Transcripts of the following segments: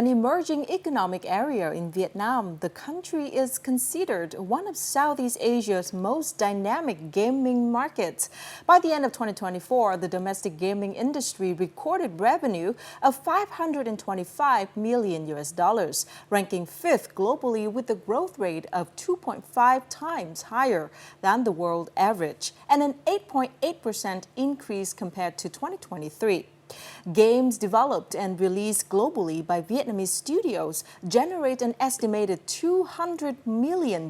an emerging economic area in Vietnam, the country is considered one of Southeast Asia's most dynamic gaming markets. By the end of 2024, the domestic gaming industry recorded revenue of $525 million, ranking fifth globally with a growth rate of 2.5 times higher than the world average and an 8.8% increase compared to 2023. Games developed and released globally by Vietnamese studios generate an estimated $200 million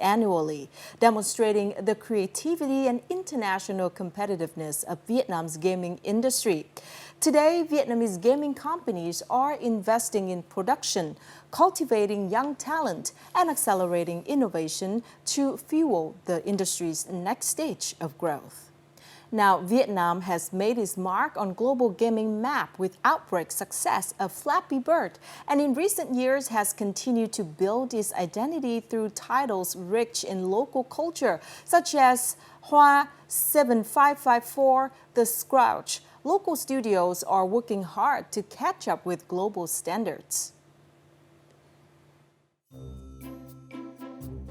annually, demonstrating the creativity and international competitiveness of Vietnam's gaming industry. Today, Vietnamese gaming companies are investing in production, cultivating young talent, and accelerating innovation to fuel the industry's next stage of growth. Now, Vietnam has made its mark on global gaming map with outbreak success of Flappy Bird, and in recent years has continued to build its identity through titles rich in local culture, such as Hoa 7554, The Scourge. Local studios are working hard to catch up with global standards.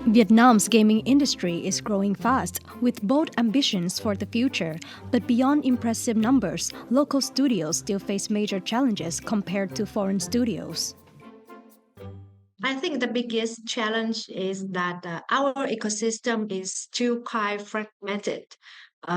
Vietnam's gaming industry is growing fast, with bold ambitions for the future. But beyond impressive numbers, local studios still face major challenges compared to foreign studios. I think the biggest challenge is that our ecosystem is still quite fragmented.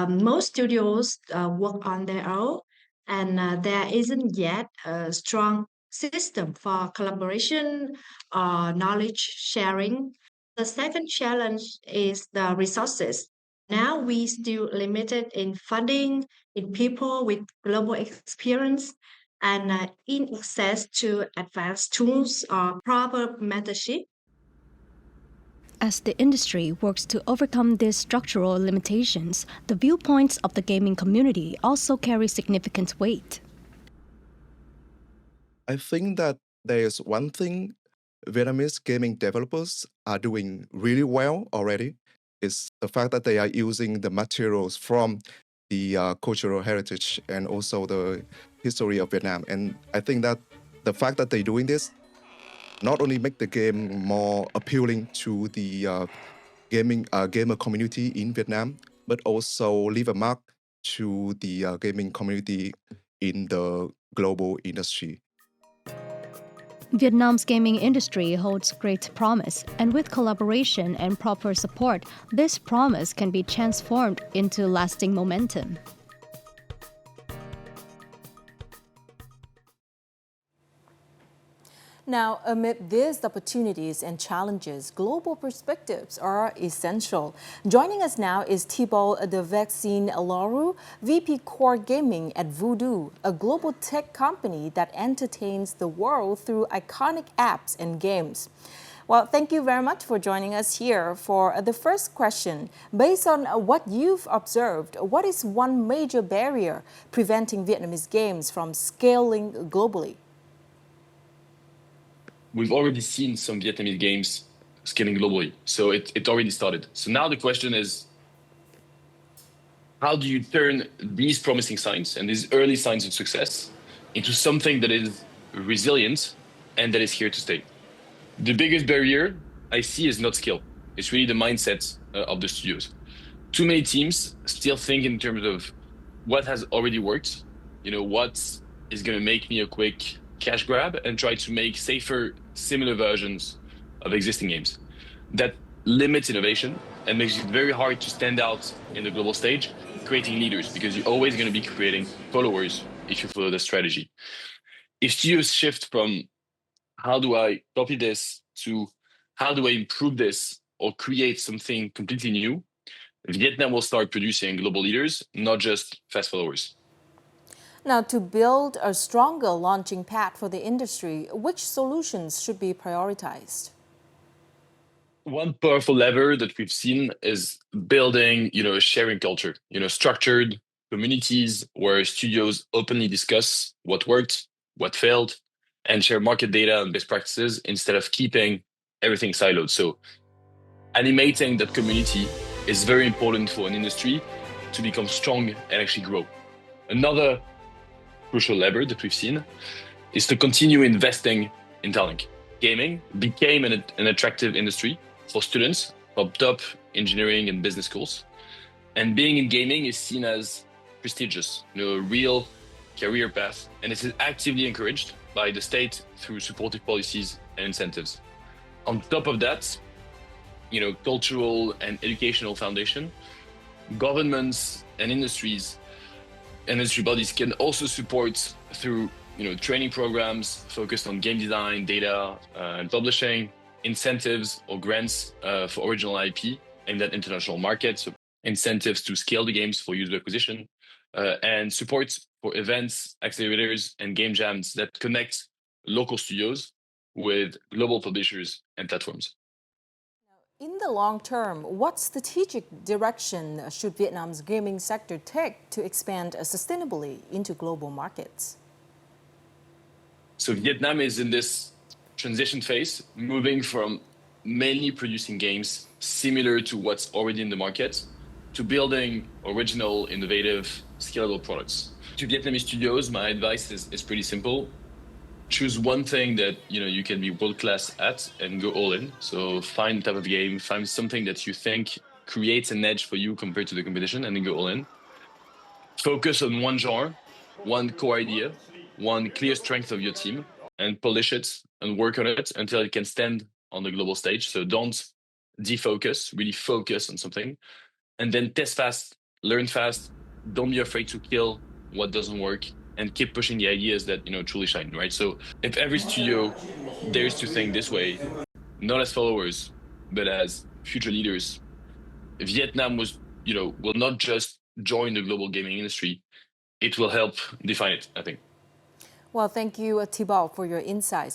Most studios work on their own, and there isn't yet a strong system for collaboration or knowledge sharing. The second challenge is the resources. Now we still limited in funding, in people with global experience, and in access to advanced tools or proper mentorship. As the industry works to overcome these structural limitations, the viewpoints of the gaming community also carry significant weight. I think that there is one thing Vietnamese gaming developers are doing really well already is the fact that they are using the materials from the cultural heritage and also the history of Vietnam. And I think that the fact that they're doing this not only make the game more appealing to the gamer community in Vietnam, but also leave a mark to the gaming community in the global industry. Vietnam's gaming industry holds great promise, and with collaboration and proper support, this promise can be transformed into lasting momentum. Now, amid these opportunities and challenges, global perspectives are essential. Joining us now is Thibault de Vaccine Lauru, VP Core Gaming at Voodoo, a global tech company that entertains the world through iconic apps and games. Well, thank you very much for joining us here. For the first question, based on what you've observed, what is one major barrier preventing Vietnamese games from scaling globally? We've already seen some Vietnamese games scaling globally. So it already started. So now the question is, how do you turn these promising signs and these early signs of success into something that is resilient and that is here to stay? The biggest barrier I see is not skill. It's really the mindset of the studios. Too many teams still think in terms of what has already worked, what is going to make me a quick cash grab, and try to make safer, similar versions of existing games. That limits innovation and makes it very hard to stand out in the global stage, creating leaders, because you're always going to be creating followers if you follow the strategy. If studios shift from how do I copy this to how do I improve this or create something completely new, Vietnam will start producing global leaders, not just fast followers. Now, to build a stronger launching pad for the industry, which solutions should be prioritized? One powerful lever that we've seen is building, a sharing culture, structured communities where studios openly discuss what worked, what failed, and share market data and best practices instead of keeping everything siloed. So animating that community is very important for an industry to become strong and actually grow. Another crucial lever that we've seen is to continue investing in talent. Gaming became an attractive industry for students from top engineering and business schools. And being in gaming is seen as prestigious, a real career path. And this is actively encouraged by the state through supportive policies and incentives. On top of that, cultural and educational foundation, governments and industry bodies can also support through training programs focused on game design, data, and publishing, incentives or grants for original IP aimed at international markets, so incentives to scale the games for user acquisition, and support for events, accelerators, and game jams that connect local studios with global publishers and platforms. In the long term, what strategic direction should Vietnam's gaming sector take to expand sustainably into global markets? So Vietnam is in this transition phase, moving from mainly producing games similar to what's already in the market to building original, innovative, scalable products. To Vietnamese studios, my advice is pretty simple. Choose one thing that you can be world-class at and go all in. So find a type of game, find something that you think creates an edge for you compared to the competition, and then go all in. Focus on one genre, one core idea, one clear strength of your team, and polish it and work on it until it can stand on the global stage. So don't defocus, really focus on something, and then test fast, learn fast. Don't be afraid to kill what doesn't work, and keep pushing the ideas that truly shine, right? So if every studio dares to think this way, not as followers, but as future leaders, Vietnam will not just join the global gaming industry, it will help define it, I think. Well, thank you, Thibault, for your insights.